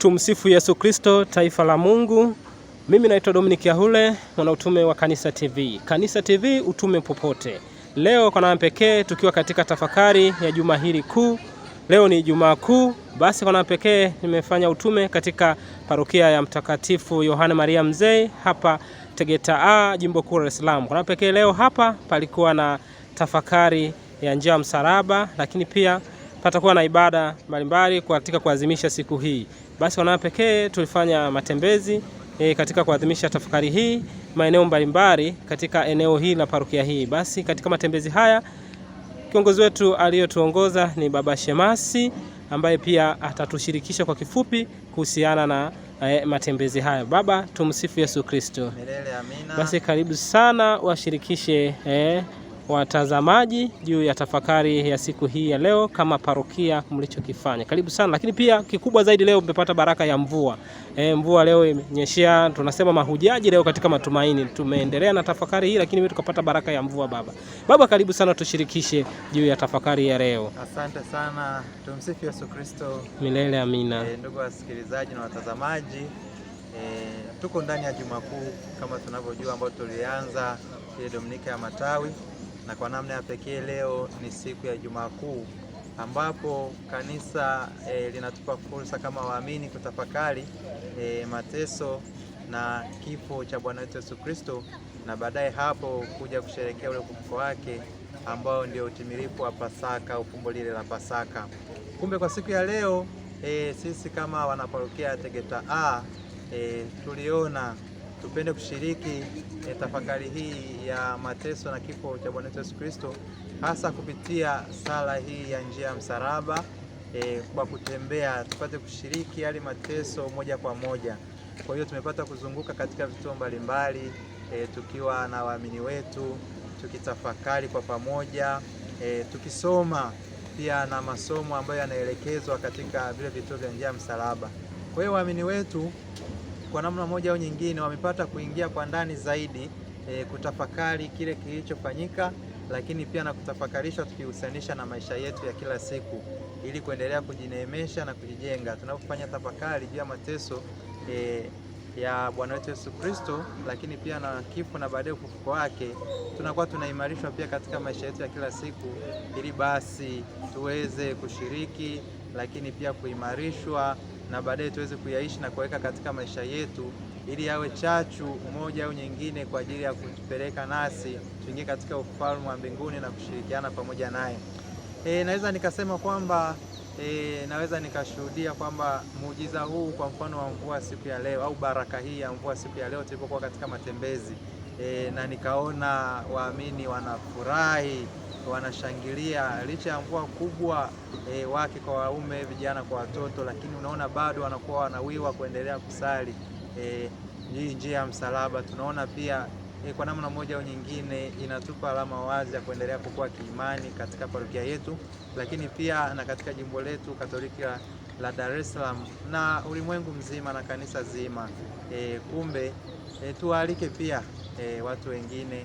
Tumsifu Yesu Kristo, taifa la Mungu. Mimi naitwa Dominic Yahule, mwanautume wa Kanisa TV. Kanisa TV, utume popote. Leo kwa namna pekee tukiwa katika tafakari ya juma hili kuu. Leo ni Ijumaa Kuu, basi kwa namna pekee nimefanya utume katika parokia ya Mtakatifu Yohane Maria Mzee hapa Tegeta Jimbo Kuu la Dar es Salaam. Kwa namna pekee leo hapa palikuwa na tafakari ya njia ya msalaba, lakini pia patakuwa na ibada mbalimbali katika kuadhimisha siku hii. Basi kwa namna pekee tulifanya matembezi katika kuadhimisha tafakari hii maeneo mbalimbali katika eneo hili la parokia hii. Basi katika matembezi haya kiongozi wetu aliyotuongoza ni Baba Shemasi, ambaye pia atatushirikisha kwa kifupi kuhusiana na matembezi haya. Baba, tumsifu Yesu Kristo. Milele amina. Basi karibu sana washirikishe watazamaji juu ya tafakari ya siku hii ya leo kama parokia mlichokifanya. Karibu sana, lakini pia kikubwa zaidi leo mmepata baraka ya mvua. Mvua leo imenyeshea, tunasema mahujaji leo katika matumaini. Tumeendelea na tafakari hii, lakini tukapata baraka ya mvua baba. Baba, karibu sana tushirikishe juu ya tafakari ya leo. Asante sana. Tumsifu Yesu Kristo. Milele amina. Ndugu wasikilizaji na watazamaji, tuko ndani ya Juma Kuu kama tunavyojua, ambao tulianza ile Dominika ya Matawi, na kwa namna ya pekee leo ni siku ya Juma Kuu ambapo kanisa linatupa fursa kama waamini kutafakari mateso na kifo cha Bwana wetu Yesu Kristo, na baadaye hapo kuja kusherehekea ule ufufuko wake ambao ndio utimilifu wa Pasaka, ufumbo lile la Pasaka. Kumbe kwa siku ya leo sisi kama wanaparokia Tegeta tuliona tupende kushiriki tafakari hii ya mateso na kifo cha Bwana wetu Yesu Kristo, hasa kupitia sala hii ya njia ya msalaba, kwa kutembea tupate kushiriki yale mateso moja kwa moja. Kwa hiyo tumepata kuzunguka katika vituo mbalimbali tukiwa na waamini wetu, tukitafakari kwa pamoja, tukisoma pia na masomo ambayo yanaelekezwa katika vile vituo vya njia ya msalaba. Kwa hiyo waamini wetu kwa namna moja au nyingine wamepata kuingia kwa ndani zaidi, kutafakari kile kilichofanyika, lakini pia na kutafakarisha tukihusanisha na maisha yetu ya kila siku, ili kuendelea kujineemesha na kujijenga. Tunapofanya tafakari juu ya mateso ya Bwana wetu Yesu Kristo, lakini pia na kifo na baadaye ufufuko wake, tunakuwa tunaimarishwa pia katika maisha yetu ya kila siku, ili basi tuweze kushiriki, lakini pia kuimarishwa na baadaye tuweze kuyaishi na kuweka katika maisha yetu, ili yawe chachu moja au nyingine kwa ajili ya kutupeleka nasi tuingie katika ufalme wa mbinguni na kushirikiana pamoja naye. Naweza nikasema kwamba naweza nikashuhudia kwamba muujiza huu, kwa mfano wa mvua siku ya leo, au baraka hii ya mvua siku ya leo tulipokuwa katika matembezi, na nikaona waamini wanafurahi, wanashangilia licha ya mvua kubwa, wake kwa waume, vijana kwa watoto, lakini unaona bado wanakuwa wanawiwa kuendelea kusali njia ya msalaba. Tunaona pia kwa namna moja au nyingine inatupa alama wazi ya kuendelea kukua kiimani katika parokia yetu, lakini pia na katika jimbo letu Katoliki la Dar es Salaam na ulimwengu mzima na kanisa zima. Kumbe tuwaalike pia watu wengine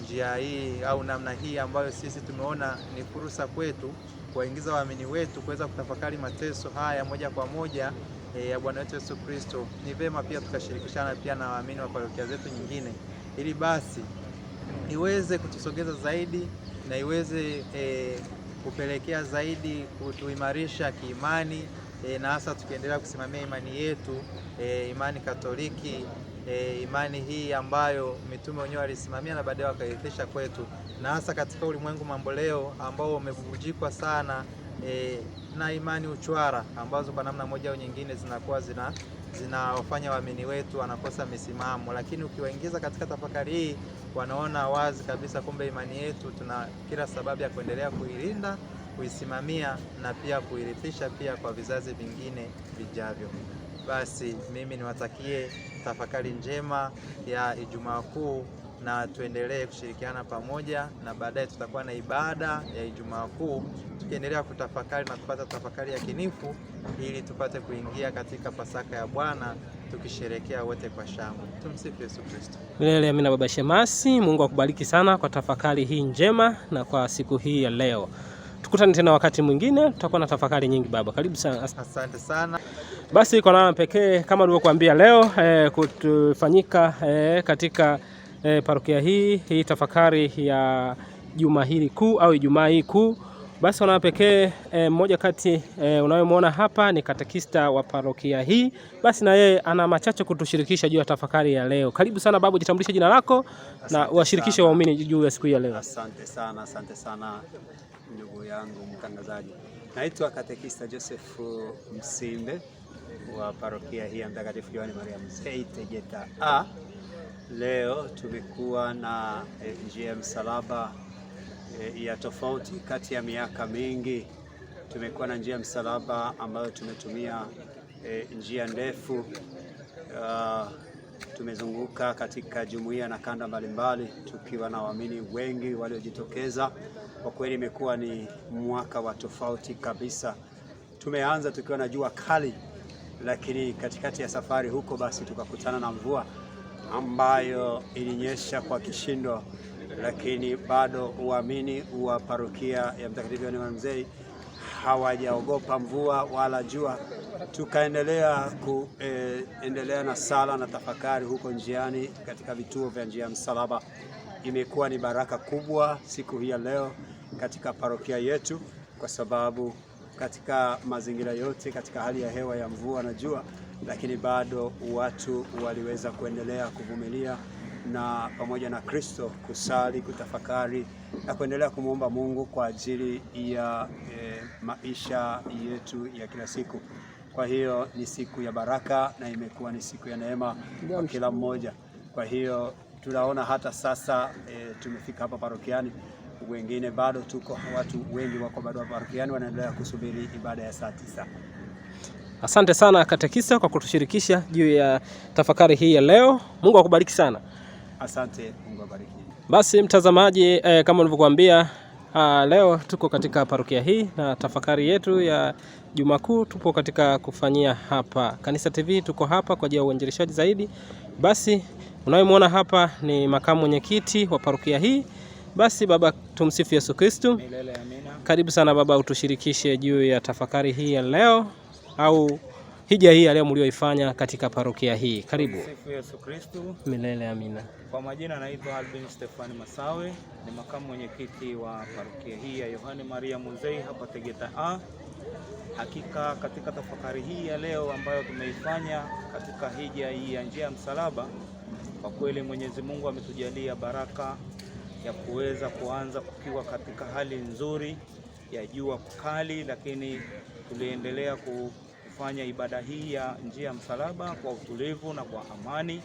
njia hii au namna hii ambayo sisi tumeona ni fursa kwetu kuwaingiza waamini wetu kuweza kutafakari mateso haya moja kwa moja ya Bwana wetu Yesu Kristo. Ni vema pia tukashirikishana pia na waamini wa parokia zetu nyingine, ili basi iweze kutusogeza zaidi na iweze kupelekea zaidi kutuimarisha kiimani, na hasa tukiendelea kusimamia imani yetu, imani Katoliki, imani hii ambayo mitume wenyewe walisimamia na baadaye wakairithisha kwetu, na hasa katika ulimwengu mamboleo ambao umevujikwa sana na imani uchwara ambazo kwa namna moja au nyingine zinakuwa zinawafanya waamini wetu wanakosa misimamo. Lakini ukiwaingiza katika tafakari hii, wanaona wazi kabisa kumbe imani yetu tuna kila sababu ya kuendelea kuilinda, kuisimamia na pia kuirithisha pia kwa vizazi vingine vijavyo. Basi mimi niwatakie tafakari njema ya Ijumaa Kuu, na tuendelee kushirikiana pamoja, na baadaye tutakuwa na ibada ya Ijumaa Kuu tukiendelea kutafakari na kupata tafakari ya kinifu, ili tupate kuingia katika Pasaka ya Bwana tukisherehekea wote kwa shangwe. Tumsifu Yesu Kristo. Milele amina. Baba Shemasi, Mungu akubariki sana kwa tafakari hii njema na kwa siku hii ya leo. Tukutane tena wakati mwingine, tutakuwa na tafakari nyingi baba. Karibu sana. Asante sana. Basi kwa namna pekee kama nilivyokuambia leo kutufanyika katika parokia hii tafakari ya juma hili kuu au Ijumaa hii kuu. Basi kwa namna pekee mmoja kati unayemwona hapa ni katekista wa parokia hii. Basi na yeye ana machache kutushirikisha juu ya tafakari ya leo. Karibu sana babu, jitambulishe jina lako na uwashirikishe waumini juu ya siku ya leo. Asante sana ndugu yangu mtangazaji. Naitwa katekista Joseph Msimbe wa parokia hii ya Mtakatifu Yohane Maria Mzee Tegeta A. Leo tumekuwa na njia ya msalaba ya tofauti kati ya miaka mingi. Tumekuwa na njia ya msalaba ambayo tumetumia njia ndefu. Tumezunguka katika jumuiya na kanda mbalimbali tukiwa na waamini wengi waliojitokeza. Kwa kweli imekuwa ni mwaka wa tofauti kabisa. Tumeanza tukiwa na jua kali, lakini katikati ya safari huko basi tukakutana na mvua ambayo ilinyesha kwa kishindo, lakini bado waamini wa parokia ya Mtakatifu Yohane Maria Mzee hawajaogopa mvua wala jua. Tukaendelea kuendelea na sala na tafakari huko njiani katika vituo vya njia ya msalaba. Imekuwa ni baraka kubwa siku hii ya leo katika parokia yetu, kwa sababu katika mazingira yote, katika hali ya hewa ya mvua na jua, lakini bado watu waliweza kuendelea kuvumilia na pamoja na Kristo kusali, kutafakari na kuendelea kumuomba Mungu kwa ajili ya maisha yetu ya kila siku. Kwa hiyo ni siku ya baraka na imekuwa ni siku ya neema kwa kila mmoja. Kwa hiyo tunaona hata sasa tumefika hapa parokiani, wengine bado tuko, watu wengi wako bado parokiani wanaendelea kusubiri ibada ya saa 9. Asante sana katekista kwa kutushirikisha juu ya tafakari hii ya leo. Mungu akubariki sana. Asante, Mungu abariki. Basi mtazamaji, kama nilivyokuambia, leo tuko katika parokia hii na tafakari yetu ya Juma Kuu tupo katika kufanyia hapa. Kanisa TV tuko hapa kwa ajili ya uinjilishaji zaidi. Basi unayemwona hapa ni makamu mwenyekiti wa parokia hii. Basi baba, tumsifu Yesu Kristo. Milele amina. Karibu sana baba, utushirikishe juu ya tafakari hii ya leo au hija hii ya leo mlioifanya katika parokia hii. Karibu. Tumsifu Yesu Kristo. Milele amina. Kwa majina naitwa Albin Stefani Masawe, ni makamu mwenyekiti wa parokia hii ya Yohane Maria Mzee hapa Tegeta A. Hakika katika tafakari hii ya leo ambayo tumeifanya katika hija hii ya njia ya msalaba, kwa kweli Mwenyezi Mungu ametujalia baraka ya kuweza kuanza kukiwa katika hali nzuri ya jua kali, lakini tuliendelea kufanya ibada hii ya njia ya msalaba kwa utulivu na kwa amani.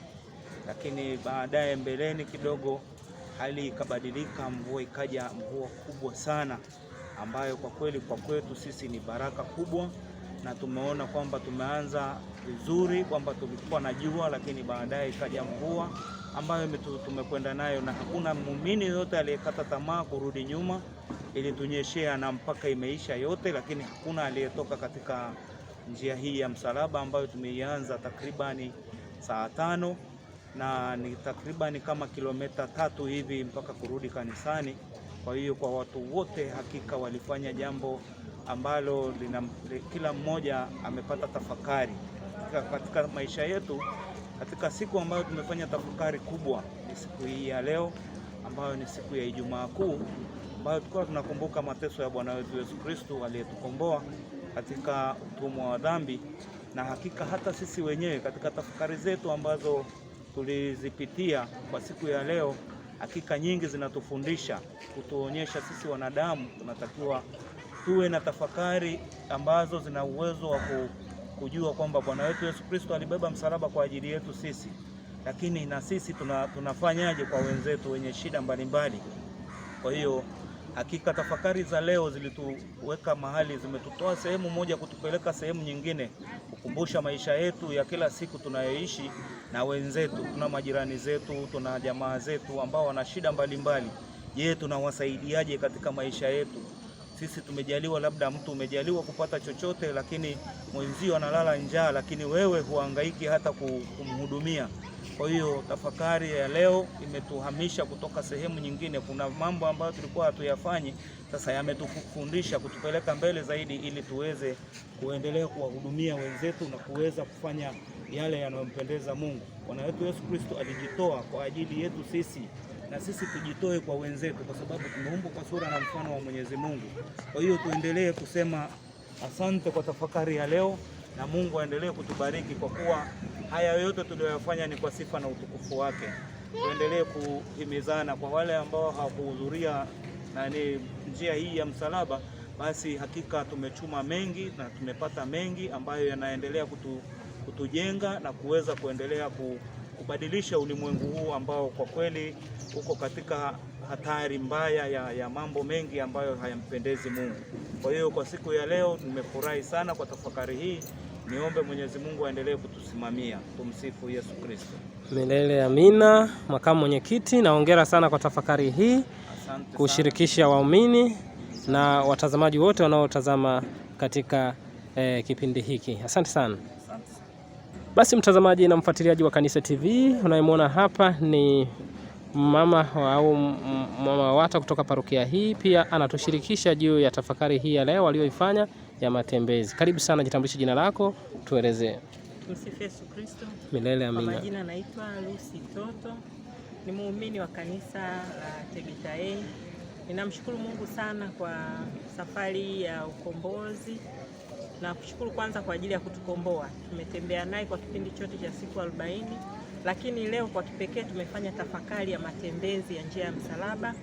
Lakini baadaye mbeleni kidogo hali ikabadilika, mvua ikaja, mvua kubwa sana ambayo kwa kweli kwa kwetu sisi ni baraka kubwa, na tumeona kwamba tumeanza vizuri, kwamba tulikuwa na jua lakini baadaye ikaja mvua ambayo tumekwenda nayo, na hakuna muumini yote aliyekata tamaa kurudi nyuma, ili tunyeshea na mpaka imeisha yote, lakini hakuna aliyetoka katika njia hii ya msalaba ambayo tumeianza takribani saa 5 na ni takribani kama kilomita 3 hivi mpaka kurudi kanisani. Kwa hiyo kwa watu wote hakika walifanya jambo ambalo kila mmoja amepata tafakari katika maisha yetu. Katika siku ambayo tumefanya tafakari kubwa ni siku hii ya leo ambayo ni siku ya Ijumaa Kuu, ambayo tulikuwa tunakumbuka mateso ya Bwana wetu Yesu Kristo aliyetukomboa katika utumwa wa dhambi. Na hakika hata sisi wenyewe katika tafakari zetu ambazo tulizipitia kwa siku ya leo, hakika nyingi zinatufundisha, kutuonyesha sisi wanadamu tunatakiwa tuwe na tafakari ambazo zina uwezo wa kujua kwamba Bwana wetu Yesu Kristo alibeba msalaba kwa ajili yetu sisi, lakini na sisi tunafanyaje kwa wenzetu wenye shida mbalimbali. Kwa hiyo hakika tafakari za leo zilituweka mahali, zimetutoa sehemu moja kutupeleka sehemu nyingine, kukumbusha maisha yetu ya kila siku tunayoishi na wenzetu. Tuna majirani zetu, tuna jamaa zetu ambao wana shida mbalimbali. Je, tunawasaidiaje katika maisha yetu? Sisi tumejaliwa, labda mtu umejaliwa kupata chochote, lakini mwenzio analala njaa, lakini wewe huhangaiki hata kumhudumia. Kwa hiyo tafakari ya leo imetuhamisha kutoka sehemu nyingine. Kuna mambo ambayo tulikuwa hatuyafanyi, sasa yametufundisha kutupeleka mbele zaidi, ili tuweze kuendelea kuwahudumia wenzetu na kuweza kufanya yale yanayompendeza Mungu. Bwana wetu Yesu Kristo alijitoa kwa ajili yetu sisi, na sisi tujitoe kwa wenzetu, kwa sababu tumeumbwa kwa sura na mfano wa Mwenyezi Mungu. Kwa hiyo tuendelee kusema asante kwa tafakari ya leo, na Mungu aendelee kutubariki, kwa kuwa haya yote tuliyofanya ni kwa sifa na utukufu wake. Tuendelee kuhimizana. Kwa wale ambao hawakuhudhuria njia hii ya msalaba, basi hakika tumechuma mengi na tumepata mengi ambayo yanaendelea kutujenga na kuweza kuendelea kubadilisha ulimwengu huu ambao kwa kweli uko katika hatari mbaya ya mambo mengi ambayo hayampendezi Mungu. Kwa hiyo kwa siku ya leo nimefurahi sana kwa tafakari hii. Niombe Mwenyezi Mungu aendelee kutusimamia. Tumsifu Yesu Kristo. Milele amina. Makamu mwenyekiti, naongera sana kwa tafakari hii, kushirikisha waumini na watazamaji wote wanaotazama katika kipindi hiki. Asante sana. Basi mtazamaji na mfuatiliaji wa Kanisa TV, unayemwona hapa ni mama au mama Wata kutoka parokia hii, pia anatushirikisha juu ya tafakari hii ya leo aliyoifanya ya matembezi. Karibu sana, jitambulishe jina lako, tuelezee. Msifu Yesu Kristo. Milele amina. Kwa majina naitwa Lucy Toto, ni muumini wa kanisa la Tegeta A. Ninamshukuru Mungu sana kwa safari ya ukombozi, na kushukuru kwanza kwa ajili ya kutukomboa. Tumetembea naye kwa kipindi chote cha siku 40, lakini leo kwa kipekee tumefanya tafakari ya matembezi ya njia ya msalaba.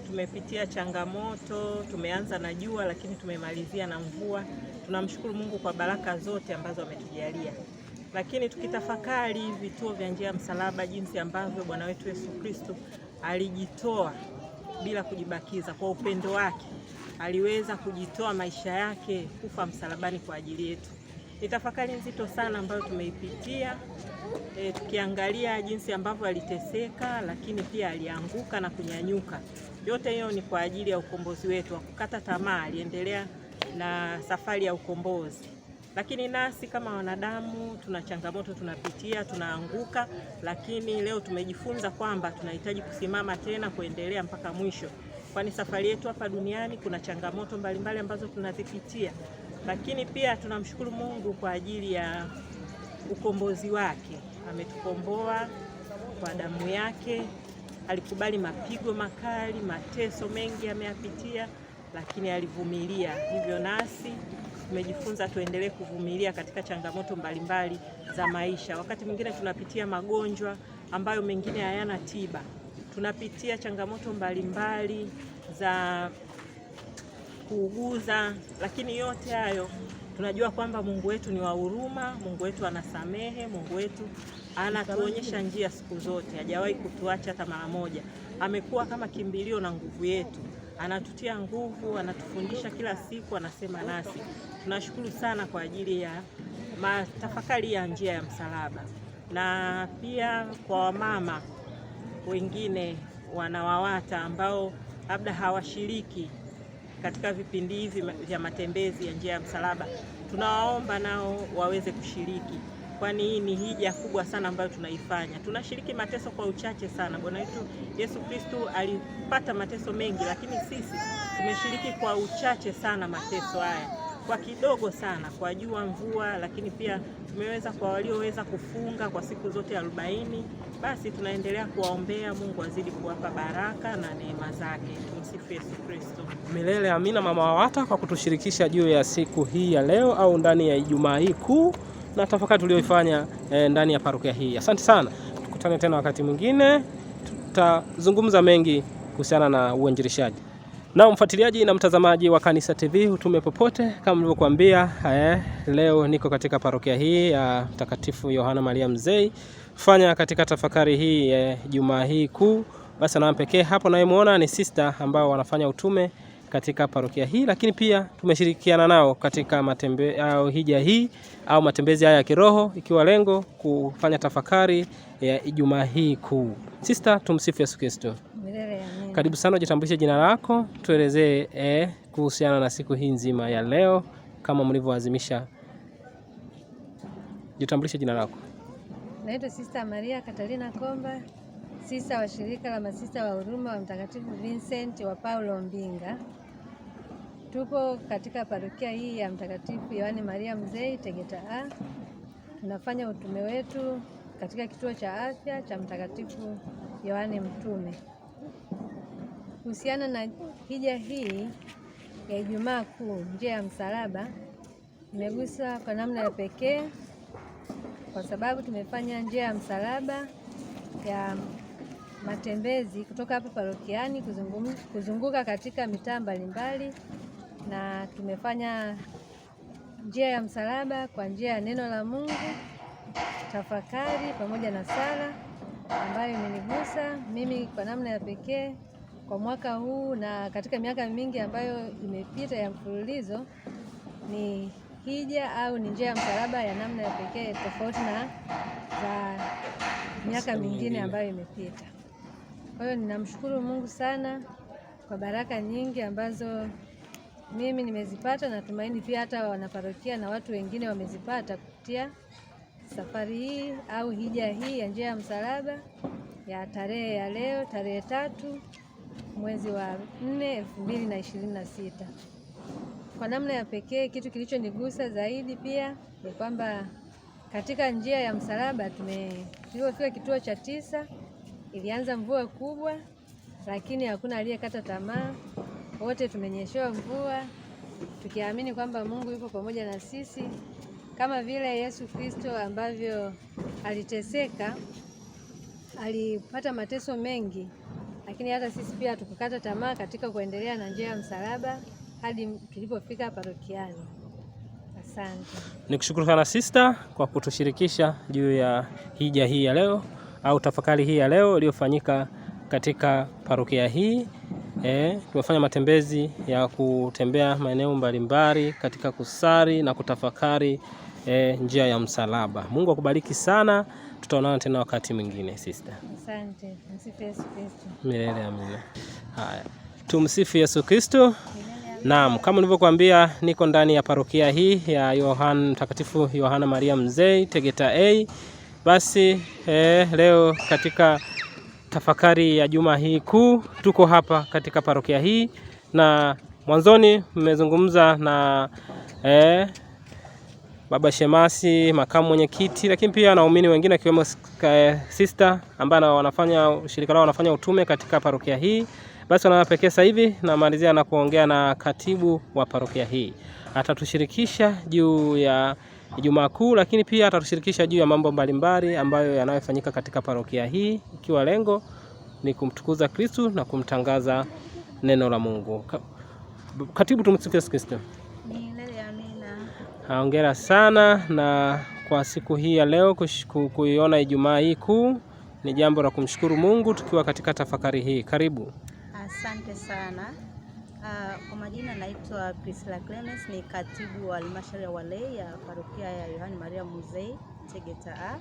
Tumepitia changamoto, tumeanza na jua lakini tumemalizia na mvua. Tunamshukuru Mungu kwa baraka zote ambazo ametujalia. Lakini tukitafakari vituo vya njia ya msalaba, jinsi ambavyo Bwana wetu Yesu Kristo alijitoa bila kujibakiza, kwa upendo wake aliweza kujitoa maisha yake kufa msalabani kwa ajili yetu. Ni tafakari nzito sana ambayo tumeipitia, tukiangalia jinsi ambavyo aliteseka, lakini pia alianguka na kunyanyuka. Yote hiyo ni kwa ajili ya ukombozi wetu. Hakukata tamaa, aliendelea na safari ya ukombozi. Lakini nasi kama wanadamu tuna changamoto, tunapitia, tunaanguka, lakini leo tumejifunza kwamba tunahitaji kusimama tena, kuendelea mpaka mwisho. Kwani safari yetu hapa duniani kuna changamoto mbalimbali ambazo tunazipitia. Lakini pia tunamshukuru Mungu kwa ajili ya ukombozi wake. Ametukomboa kwa damu yake. Alikubali mapigo makali, mateso mengi ameyapitia, lakini alivumilia. Hivyo nasi tumejifunza tuendelee kuvumilia katika changamoto mbalimbali za maisha. Wakati mwingine tunapitia magonjwa ambayo mengine hayana tiba. Tunapitia changamoto mbalimbali za kuuguza, lakini yote hayo tunajua kwamba Mungu wetu ni wa huruma, Mungu wetu anasamehe, Mungu wetu anatuonyesha njia siku zote. Hajawahi kutuacha hata mara moja. Amekuwa kama kimbilio na nguvu yetu. Anatutia nguvu, anatufundisha kila siku, anasema nasi. Tunashukuru sana kwa ajili ya tafakari ya njia ya msalaba. Na pia kwa wamama wengine wanawawata ambao labda hawashiriki katika vipindi hivi vya matembezi ya njia ya msalaba, tunawaomba nao waweze kushiriki, kwani hii ni hija kubwa sana ambayo tunaifanya. Tunashiriki mateso kwa uchache sana. Bwana wetu Yesu Kristo alipata mateso mengi, lakini sisi tumeshiriki kwa uchache sana mateso haya, kwa kidogo sana, kwa jua, mvua, lakini pia tumeweza kwa walioweza kufunga kwa siku zote 40. Basi tunaendelea kuwaombea Mungu azidi kuwapa baraka na neema zake. Tumsifu Yesu Kristo. Milele amina. Mama Wata kwa kutushirikisha juu ya siku hii ya leo au ndani ya Ijumaa hii kuu na tafakari tuliyoifanya ndani ya parokia hii. Asante sana. Tukutane tena wakati mwingine, tutazungumza mengi kuhusiana na uinjilishaji. Na mfuatiliaji na mtazamaji wa Kanisa TV utume popote, kama nilivyokuambia, leo niko katika parokia hii ya Mtakatifu Yohana Maria Mzee, fanya katika tafakari hii ya Jumaa hii kuu. Basi na pekee hapo nayemuona ni sister ambao wanafanya utume katika parokia hii, lakini pia tumeshirikiana nao katika hija hii au matembezi haya ya kiroho, ikiwa lengo kufanya tafakari ya Ijumaa hii kuu. Sister, tumsifu Yesu Kristo. Karibu sana, jitambulishe jina lako, tuelezee kuhusiana na siku hii nzima ya leo kama mlivyoadhimisha. Jitambulishe jina lako. Naitwa Sister Maria Katarina Komba, sista wa shirika la masista wa huruma wa Mtakatifu Vincent wa Paulo Mbinga. Tupo katika parokia hii ya Mtakatifu Yohane Maria Mzee Tegeta A. Tunafanya utume wetu katika kituo cha afya cha Mtakatifu Yohane Mtume. Kuhusiana na hija hii ya Ijumaa Kuu, njia ya msalaba, imegusa kwa namna ya pekee kwa sababu tumefanya njia ya msalaba ya matembezi kutoka hapa parokiani kuzunguka katika mitaa mbalimbali, na tumefanya njia ya msalaba kwa njia ya neno la Mungu, tafakari pamoja na sala ambayo imenigusa mimi kwa namna ya pekee kwa mwaka huu na katika miaka mingi ambayo imepita ya mfululizo. Ni hija au ni njia ya msalaba ya namna ya pekee tofauti na za miaka mingine ambayo imepita. Kwa hiyo ninamshukuru Mungu sana kwa baraka nyingi ambazo mimi nimezipata, na tumaini pia hata wanaparokia na watu wengine wamezipata kupitia safari hii au hija hii ya njia ya msalaba ya tarehe ya leo, tarehe 3 mwezi wa 4 2026. Kwa namna ya pekee kitu kilichonigusa zaidi pia ni kwamba katika njia ya msalaba tulipofika kituo cha 9 ilianza mvua kubwa, lakini hakuna aliyekata tamaa. Wote tumenyeshewa mvua tukiamini kwamba Mungu yupo pamoja na sisi, kama vile Yesu Kristo ambavyo aliteseka, alipata mateso mengi, lakini hata sisi pia tukukata tamaa katika kuendelea na njia ya msalaba hadi tulipofika parokiani. Asante. Nikushukuru sana sister kwa kutushirikisha juu ya hija hii ya leo au tafakari hii ya leo iliyofanyika katika parokia hii. Tumefanya matembezi ya kutembea maeneo mbalimbali katika kusali na kutafakari njia ya msalaba. Mungu akubariki sana. Tutaonana tena wakati mwingine sister. Asante. Msifu Yesu Kristo. Milele amina. Haya. Tumsifu Yesu Kristo. Naam, kama nilivyokuambia niko ndani ya parokia hii ya Mtakatifu Yohane Maria Mzee Tegeta A. Basi leo katika tafakari ya juma hii kuu tuko hapa katika parokia hii, na mwanzoni mmezungumza na baba shemasi, makamu mwenyekiti, lakini pia na waumini wengine akiwemo sister ambao wanafanya shirika lao, wanafanya utume katika parokia hii. Basi wanapekee sasa hivi na malizia na kuongea na katibu wa parokia hii. Atatushirikisha juu ya Ijumaa Kuu, lakini pia atatushirikisha juu ya mambo mbalimbali ambayo yanayofanyika katika parokia hii, ikiwa lengo ni kumtukuza Kristo na kumtangaza neno la Mungu. Katibu, tumsifu Yesu Kristo. Milele amina. Hongera sana na kwa siku hii ya leo kuiona Ijumaa hii kuu. Ni jambo la kumshukuru Mungu tukiwa katika tafakari hii. Karibu. Asante sana. Kwa majina naitwa Priscilla Clemens, ni katibu wa halmashauri ya walei ya parokia ya Yohane Maria Mzee Tegeta A.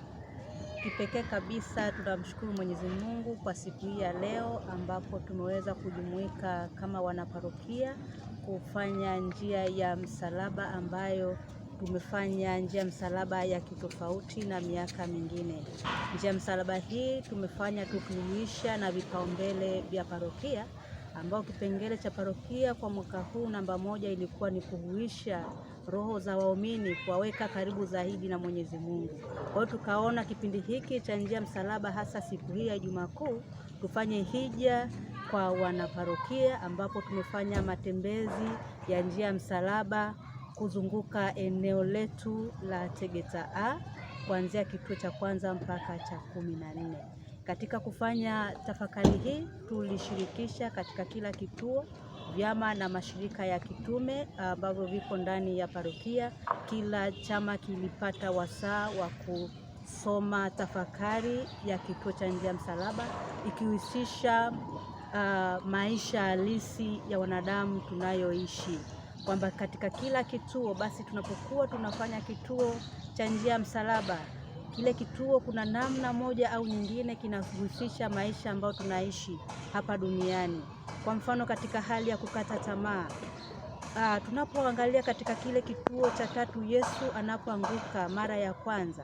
Kipekee kabisa tunamshukuru Mwenyezi Mungu kwa siku hii ya leo ambapo tumeweza kujumuika kama wanaparokia kufanya njia ya msalaba, ambayo tumefanya njia ya msalaba ya kitofauti na miaka mingine. Njia ya msalaba hii tumefanya tukihuisha na vipaumbele vya parokia, ambao kipengele cha parokia kwa mwaka huu namba 1 ilikuwa ni kuhuisha roho za waumini, kuwaweka karibu zaidi na Mwenyezi Mungu. Kwa hiyo tukaona kipindi hiki cha njia msalaba, hasa siku hii ya Ijumaa Kuu, tufanye hija kwa wanaparokia, ambapo tumefanya matembezi ya njia ya msalaba kuzunguka eneo letu la Tegeta A kuanzia kituo cha kwanza mpaka cha 14. Katika kufanya tafakari hii tulishirikisha katika kila kituo vyama na mashirika ya kitume ambavyo viko ndani ya parokia. Kila chama kilipata wasaa wa kusoma tafakari ya kituo cha njia msalaba, ikihusisha maisha halisi ya wanadamu tunayoishi, kwamba katika kila kituo basi tunapokuwa tunafanya kituo cha njia msalaba, kile kituo kuna namna moja au nyingine kinahusisha maisha ambayo tunaishi hapa duniani. Kwa mfano katika hali ya kukata tamaa, tunapoangalia katika kile kituo cha 3 Yesu anapoanguka mara ya kwanza,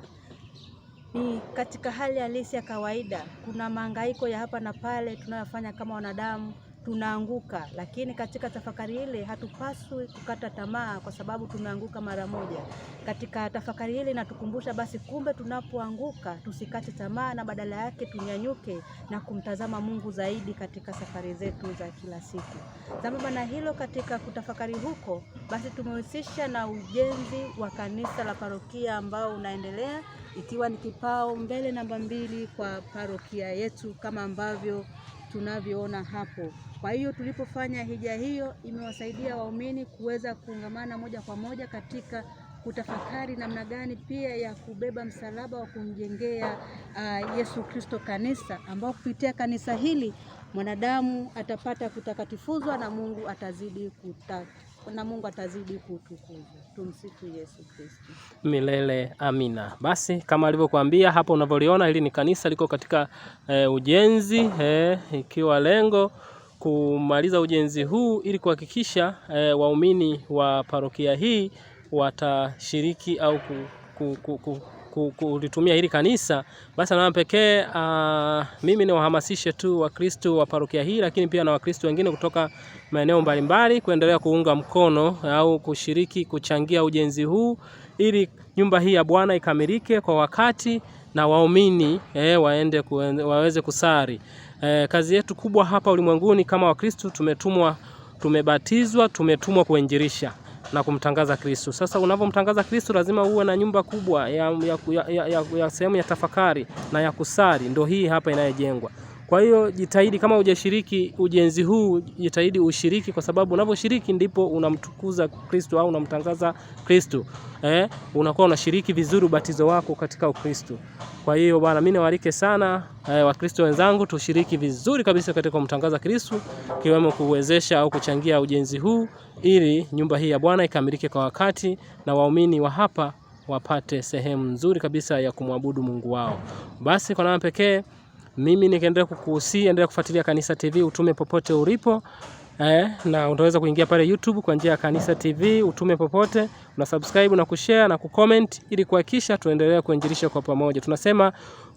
ni katika hali halisi ya kawaida. Kuna mahangaiko ya hapa na pale tunayofanya kama wanadamu, tunaanguka, lakini katika tafakari ile hatupaswi kukata tamaa kwa sababu tumeanguka mara moja. Katika tafakari ile natukumbusha basi kumbe tunapoanguka tusikate tamaa, na badala yake tunyanyuke na kumtazama Mungu zaidi katika safari zetu za kila siku. Sambamba na hilo, katika kutafakari huko basi tumehusisha na ujenzi wa kanisa la parokia ambao unaendelea, ikiwa ni kipao mbele namba 2 kwa parokia yetu kama ambavyo tunavyoona hapo. Kwa hiyo tulipofanya hija hiyo imewasaidia waumini kuweza kuungamana moja kwa moja katika kutafakari namna gani pia ya kubeba msalaba wa kumjengea Yesu Kristo kanisa, ambao kupitia kanisa hili mwanadamu atapata kutakatifuzwa na Mungu atazidi kutukuzwa. Tumsifu Yesu Kristo milele. Amina. Basi kama alivyokuambia hapo unavyoliona, hili ni kanisa liko katika ujenzi, ikiwa lengo kumaliza ujenzi huu ili kuhakikisha waumini wa parokia hii watashiriki au kulitumia hili kanisa. Basi na pekee mimi ni wahamasishe tu Wakristo wa parokia hii, lakini pia na Wakristo wengine kutoka maeneo mbalimbali kuendelea kuunga mkono au kushiriki kuchangia ujenzi huu ili nyumba hii ya Bwana ikamilike kwa wakati na waumini waweze kusali. Kazi yetu kubwa hapa ulimwenguni kama Wakristo tumebatizwa, tumetumwa kuinjilisha na kumtangaza Kristo. Sasa unapomtangaza Kristo lazima uwe na nyumba kubwa ya sehemu ya tafakari na ya kusali, ndio hii hapa inayojengwa. Kwa hiyo jitahidi, kama hujashiriki ujenzi huu, jitahidi ushiriki, kwa sababu unaposhiriki ndipo unamtukuza Kristo au unamtangaza Kristo. Unakuwa unashiriki vizuri ubatizo wako katika Ukristo. Kwa hiyo bwana, mimi nawaalike sana Wakristo wenzangu tushiriki vizuri kabisa katika kumtangaza Kristo, kiwemo kuwezesha au kuchangia ujenzi huu ili nyumba hii ya Bwana ikamilike kwa wakati na waumini wa hapa wapate sehemu nzuri kabisa ya kumwabudu Mungu wao. Basi kwa namna pekee mimi nikaendelea kukuhusia, endelea kufuatilia Kanisa TV Utume Popote ulipo. Na unaweza kuingia pale YouTube kwa njia ya Kanisa TV Utume Popote, una subscribe na kushare na kucomment ili kuhakikisha tuendelee kuinjilisha kwa pamoja. Tunasema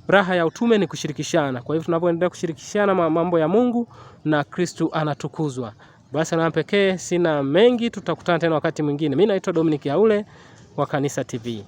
raha ya utume ni kushirikishana. Kwa hivyo tunapoendelea kushirikishana mambo ya Mungu na Kristo anatukuzwa. Basi na pekee sina mengi, tutakutana tena wakati mwingine. Mimi naitwa Dominic Yaule wa Kanisa TV.